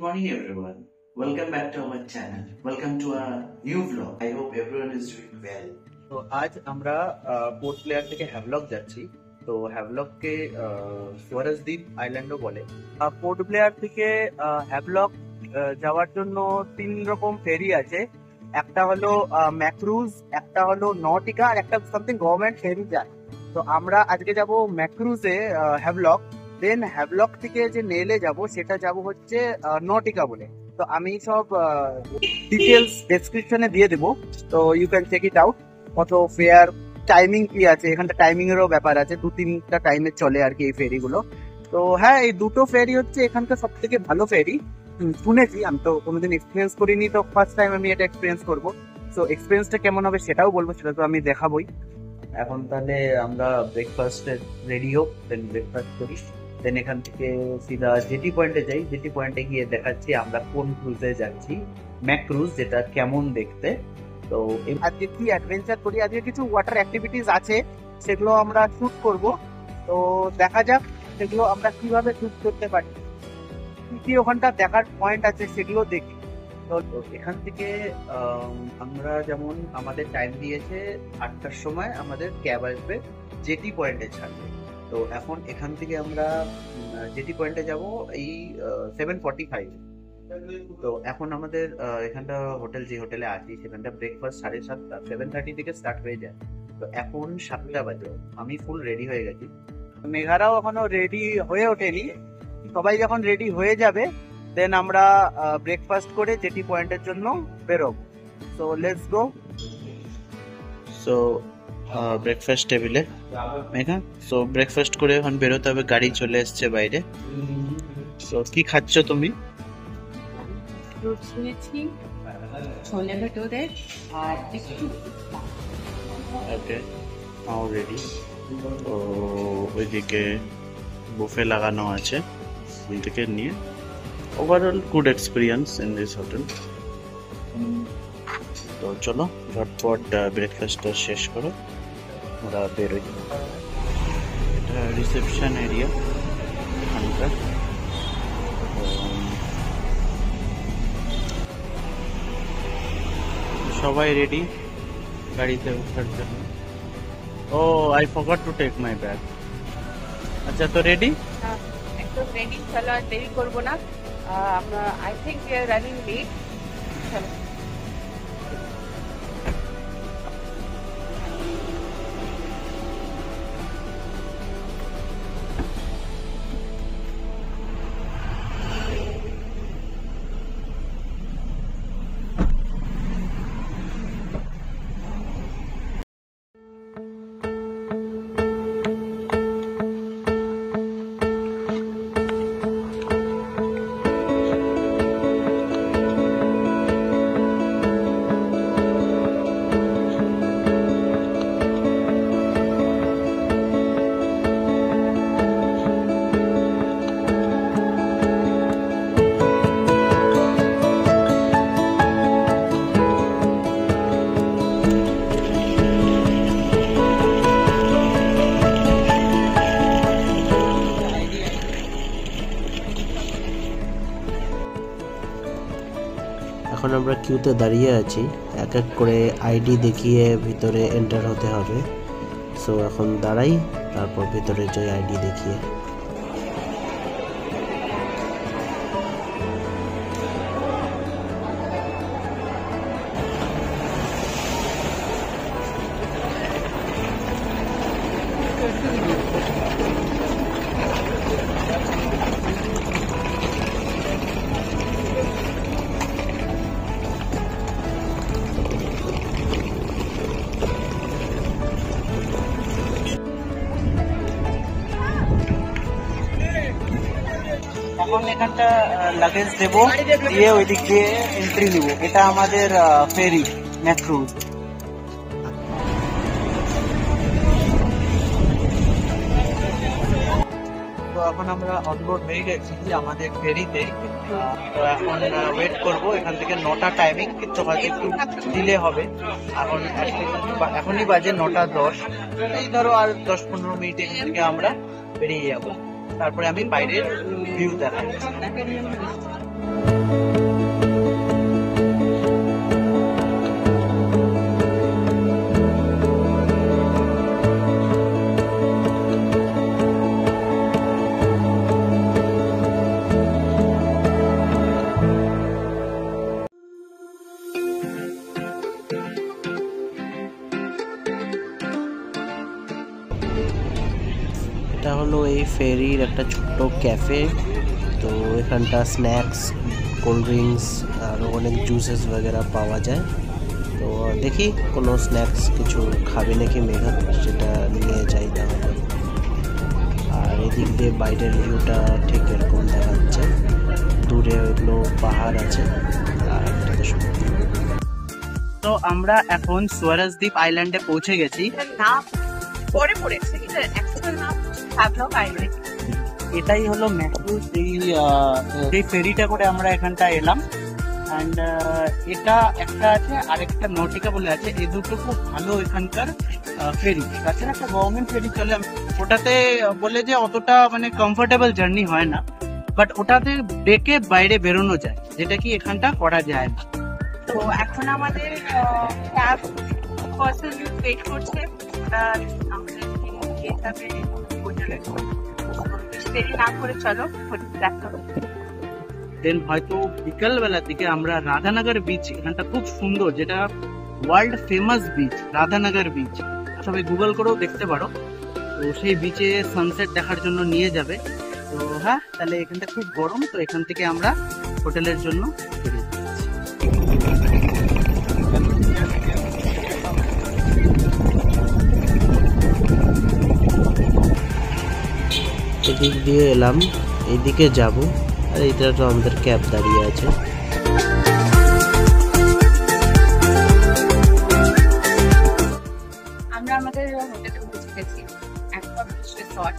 morning everyone. Welcome back to our channel. Welcome to our new vlog. I hope everyone is doing well. তো আজ আমরা port Blair থেকে Havelock যাচ্ছি। তো হ্যাভলককে সুয়ারেজদ্বীপ আইল্যান্ডও বলে। পোর্ট ব্লেয়ার থেকে হ্যাভলক যাওয়ার জন্য 3 রকম ফেরি আছে। একটা হলো ম্যাক্রুজ, একটা হলো নটিকা, আর একটা সামথিং গভর্নমেন্ট ফেরি যায়। তো আমরা আজকে যাব ম্যাক্রুজে হ্যাভলক। দেন হ্যাভলক থেকে যে নেলে যাব সেটা যাব হচ্ছে নটিকা বলে। তো আমি সব ডিটেলস ডেসক্রিপশনে দিয়ে দেবো, তো you can check it out. কত ফেয়ার, টাইমিং কি আছে, এখানটা টাইমিং এরও ব্যাপার আছে, 2-3টা টাইমে চলে আর কি এই ফেরিগুলো। তো হ্যাঁ, এই দুটো ফেরি হচ্ছে এখানকার সব থেকে ভালো ফেরি শুনেছি। আমি তো কোনোদিন এক্সপিরিয়েন্স করিনি, তো ফার্স্ট টাইম আমি এটা এক্সপিরিয়েন্স করবো। তো এক্সপিরিয়েন্সটা কেমন হবে সেটাও বলবো, সেটা তো আমি দেখাবোই। এখন তাহলে আমরা ব্রেকফাস্টে রেডি হোক, দেন ব্রেকফাস্ট করি, দেন এখান থেকে সিধা জেটি পয়েন্টে যাই। জেটি পয়েন্টে গিয়ে দেখাচ্ছি আমরা কোন ক্রুজে যাচ্ছি, ম্যাক্রুজ, যেটা কেমন দেখতে। তো আজকে কি অ্যাডভেঞ্চার করি, আজকে কিছু ওয়াটার অ্যাক্টিভিটিস আছে, সেগুলো আমরা শুট করব। তো দেখা যাক সেগুলো আমরা কিভাবে শুট করতে পারি, কি কি ওখানটা দেখার পয়েন্ট আছে সেগুলো দেখি। তো এখান থেকে আমরা যেমন আমাদের টাইম দিয়েছে 8টার সময় আমাদের ক্যাব আসবে, জেটি পয়েন্টে ছাড়বে। তো এখন এখান থেকে আমরা জেটি পয়েন্টে যাব এই 7:45। তো এখন আমাদের এখানটা হোটেল, যে হোটেলে আছি সেখানটা ব্রেকফাস্ট 7:30, 7:30 থেকে স্টার্ট হয়ে যায়। তো এখন 7টা বাজে, আমি ফুল রেডি হয়ে গেছি। মেঘারাও এখনো রেডি হয়ে ওঠেনি। সবাই যখন রেডি হয়ে যাবে দেন আমরা ব্রেকফাস্ট করে জেটি পয়েন্টের জন্য বেরোবো। So let's go. So breakfast টেবিলে মেঘা, সো ব্রেকফাস্ট করে এখন বেরোতে হবে, গাড়ি চলে এসছে বাইরে। সো কি খাচ্ছ তুমি? ফ্রুটস নিয়েছি, ছোলে ভেটোরে আর একটু। ওকে, নাও রেডি। তো ওইদিকে বুফে লাগানো আছে, ওই থেকে নিয়ে overall good experience in this hotel. তো চলো ঝটপট ব্রেকফাস্টটা শেষ করো, আমরা বেরোই। এটা রিসেপশন এরিয়া এখানকার। সবাই রেডি গাড়িতে ওঠার জন্য। Oh I forgot to take my bag. আচ্ছা, তো রেডি? একদম রেডি, চলো আর দেরি করবো না। আমরা I think we are running late. চলো। এখন আমরা কিউতে দাঁড়িয়ে আছি, এক এক করে আইডি দেখিয়ে ভিতরে এন্টার হতে হবে। সো এখন দাঁড়াই, তারপর ভিতরে যাই আইডি দেখিয়ে। এখন এখানটা লাগেজ দেবো, দিয়ে ওই দিক দিয়ে এন্ট্রি নিব। এটা আমাদের ফেরি ম্যাক্রুজ। তো এখন আমরা অনবোর্ড হয়ে গেছি আমাদের ফেরিতে। তো এখন ওয়েট করব, এখান থেকে 9টা টাইমিং, কিন্তু হয়তো একটু ডিলে হবে। এখন এখনই বাজে 9:10, এই ধরো আর 10-15 মিনিট এখান থেকে আমরা বেরিয়ে যাবো। তারপরে আমি বাইরের ভিউ দেখাই। এটা হলো এই ফেরির একটা ছোট্ট ক্যাফে। তো এখানটা স্ন্যাক্স, কোল্ড ড্রিঙ্কস আর অনেক জুসেস বগেরা পাওয়া যায়। তো দেখি কোনো স্ন্যাক্স কিছু খাবে নাকি মেঘা, সেটা নিয়ে যাই তাহলে। আর এদিক দিয়ে বাইরের ভিউটা ঠিক এরকম দেখাচ্ছে, দূরে ওইগুলো পাহাড় আছে আর একটাতে সমুদ্র। তো আমরা এখন সুয়ারেজ দ্বীপ আইল্যান্ডে পৌঁছে গেছি। নাম পরে পড়েছে, এটা অ্যাকচুয়াল নাম হ্যাভলক আইল্যান্ড। এটাই হলো ম্যাথু, সেই ফেরিটা করে আমরা এখানটা এলাম। অ্যান্ড এটা একটা আছে, আরেকটা নটিকা বলে আছে। এই দুটো খুব ভালো এখানকার ফেরি। তাছাড়া একটা গভর্নমেন্ট ফেরি চলে, ওটাতে বলে যে অতটা মানে কমফোর্টেবল জার্নি হয় না, বাট ওটাতে ডেকে বাইরে বেরোনো যায়, যেটা কি এখানটা করা যায় না। তো এখন আমাদের ক্যাব পার্সন ওয়েট করছে, ওরা আমাদের নিয়ে যাবে হোটেলে। দেরি না করে চলো দেখা হবে। দেন হয়তো বিকাল বেলার দিকে আমরা রাধানগর বিচ, এখানটা খুব সুন্দর, যেটা world famous beach, Radhanagar beach. সবাই গুগল করেও দেখতে পারো। তো সেই বিচে সানসেট দেখার জন্য নিয়ে যাবে। তো হ্যাঁ, তাহলে এখানটা খুব গরম, তো এখান থেকে আমরা হোটেলের জন্য বেরিয়ে যাচ্ছি। এদিক দিয়ে এলাম, এইদিকে যাব, আর এইটা তো আমাদের ক্যাব দাঁড়িয়ে আছে। আমরা আমাদের হোটেলে পৌঁছে গেছি, একবার রিসর্ট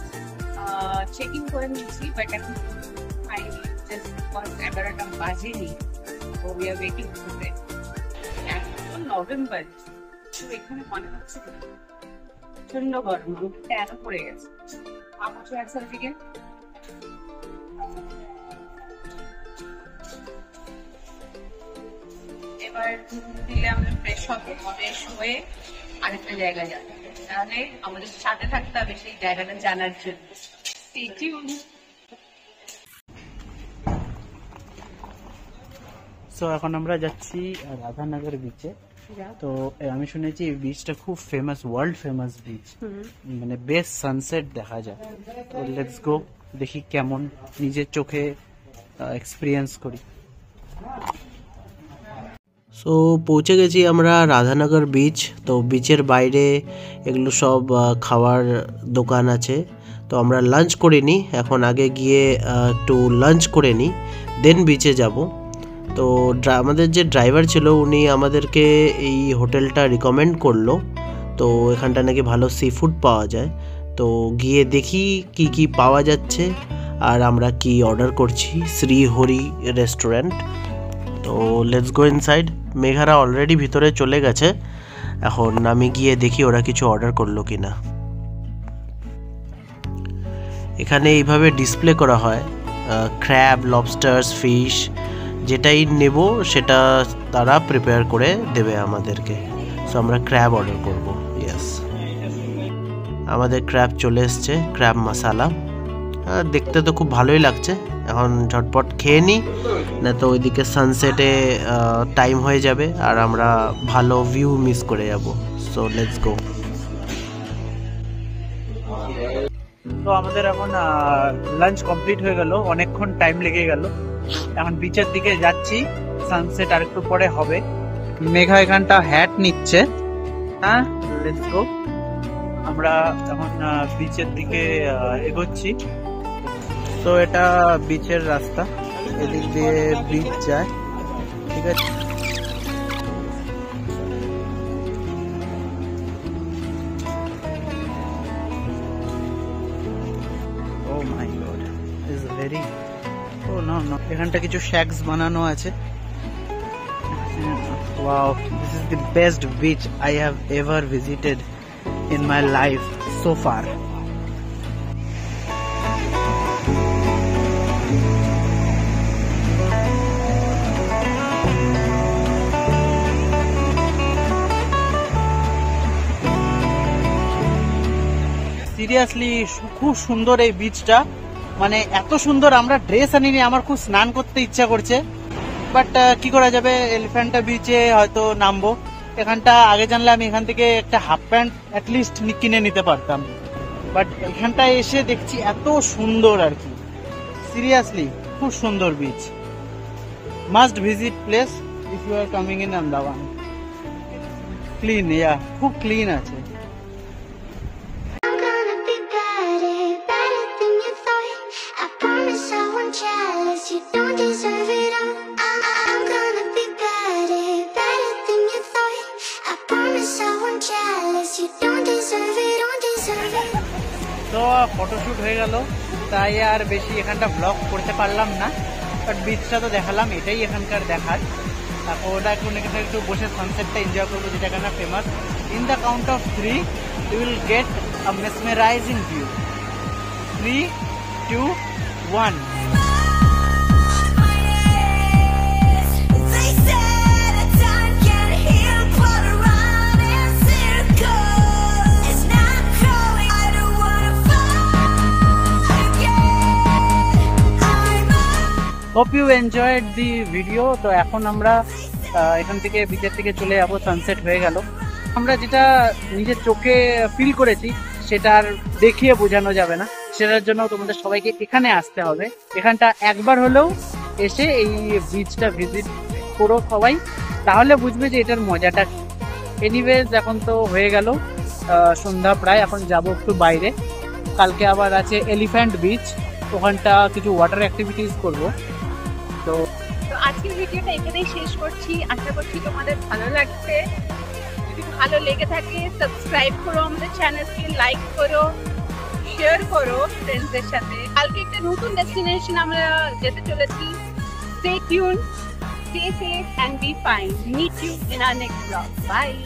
চেক ইন করে নিয়েছি, বাট এখন জাস্ট 11টা বাজেনি। তো we are waiting for it. এখন নভেম্বর, তো এখানে মনে হচ্ছে প্রচন্ড গরম, রোদটা এত পড়ে গেছে। আমার আছে ওদিকে। এবার দিলে আমরা ফ্রেশ হবে, ফ্রেশ হয়ে আরেকটা জায়গায় যাবো, তাহলে আমাদের সাথে থাকতে হবে সেই জায়গাটা জানার জন্য। Stay tuned. সো এখন আমরা যাচ্ছি রাধানগর বিচে। তো আমি শুনেছি এই বিচটা খুব ফেমাস, ওয়ার্ল্ড ফেমাস বিচ, মানে বেস্ট সানসেট দেখা যায়। তো লেটস গো, দেখি কেমন, নিজের চোখে এক্সপিরিয়েন্স করি। সো পৌঁছে গেছি আমরা রাধানগর বিচ। তো বিচের বাইরে এগুলো সব খাওয়ার দোকান আছে। তো আমরা লাঞ্চ করে নিই, এখন আগে গিয়ে একটু লাঞ্চ করে নিই, দেন বিচে যাব। তো আমাদের যে ড্রাইভার ছিল উনি আমাদেরকে এই হোটেলটা রিকমেন্ড করলো। তো এখানটা নাকি ভালো সি ফুড পাওয়া যায়। তো গিয়ে দেখি কি কি পাওয়া যাচ্ছে আর আমরা কি অর্ডার করছি। শ্রীহরি রেস্টুরেন্ট। তো লেটস গো ইনসাইড। মেঘারা অলরেডি ভিতরে চলে গেছে, এখন আমি গিয়ে দেখি ওরা কিছু অর্ডার করলো কিনা। এখানে এইভাবে ডিসপ্লে করা হয় ক্র্যাব, লবস্টার্স, ফিশ, যেটাই নেব সেটা তারা প্রিপেয়ার করে দেবে আমাদেরকে। সো আমরা ক্র্যাব অর্ডার করব। ইয়েস, আমাদের ক্র্যাব চলে এসছে, ক্র্যাব মশালা। দেখতে তো খুব ভালোই লাগছে। এখন ঝটপট খেয়ে নিই, না তো ওইদিকে সানসেটে টাইম হয়ে যাবে আর আমরা ভালো ভিউ মিস করে যাব। So let's go. তো আমাদের এখন লাঞ্চ কমপ্লিট হয়ে গেল, অনেকক্ষণ টাইম লেগে গেল। এখন বিচের দিকে যাচ্ছি, সানসেট আর একটু পরে হবে। মেঘা এখানটা হ্যাট নিচ্ছে। হ্যাঁ, লেটস গো। আমরা এখন বিচের দিকে এগোচ্ছি। তো এটা বিচের রাস্তা, এদিক দিয়ে বিচ যায়, ঠিক আছে। Oh my god, is very, oh no no, এখানটা কিছু শ্যাকস বানানো আছে। Wow, this is the best beach I have ever visited in my life so far. Seriously খুব সুন্দর এই বিচটা, মানে এত সুন্দর। আমরা ড্রেস আনিনি, আমার খুব স্নান করতে ইচ্ছা করছে, বাট কি করা যাবে, এলিফ্যান্টা বিচে হয়তো নামবো। এখানটা আগে জানলে আমি এখান থেকে একটা হাফ প্যান্ট অ্যাটলিস্ট কিনে নিতে পারতাম, বাট এখানটায় এসে দেখছি এত সুন্দর আর কি। সিরিয়াসলি খুব সুন্দর beach, must visit place if you are coming in Andaman. Clean, খুব ক্লিন আছে। তো ফটোশুট হয়ে গেল, তাই আর বেশি এখানটা ব্লগ করতে পারলাম না, বাট বিচটা তো দেখালাম, এটাই এখানকার দেখার। তারপর ওটা এখন এখানে একটু বসে সানসেটটা এনজয় করবো, যেটা এখানে famous. In the count of 3 you will get a mesmerising view. 3, 2, 1। Hope you enjoyed the video. তো এখন আমরা এখান থেকে বিচের থেকে চলে যাবো, সানসেট হয়ে গেল। আমরা যেটা নিজের চোখে ফিল করেছি সেটা আর দেখিয়ে বোঝানো যাবে না, সেটার জন্য তোমাদের সবাইকে এখানে আসতে হবে। এখানটা একবার হলেও এসে এই বিচটা ভিজিট করো সবাই, তাহলে বুঝবে যে এটার মজাটা। এনিওয়েজ এখন তো হয়ে গেল সন্ধ্যা প্রায়, এখন যাব একটু বাইরে। কালকে আবার আছে এলিফ্যান্ট বিচ, ওখানটা কিছু ওয়াটার অ্যাক্টিভিটিস করবো। তো আজকের ভিডিওটা এখানেই শেষ করছি, আশা করছি তোমাদের ভালো লাগছে। যদি ভালো লেগে থাকে সাবস্ক্রাইব করো আমাদের চ্যানেলকে, লাইক করো, শেয়ার করো ফ্রেন্ডসদের সাথে। কালকে একটা নতুন ডেস্টিনেশন আমরা যেতে চলেছি। Stay tuned, stay safe and be fine. Meet you in our next vlog. Bye.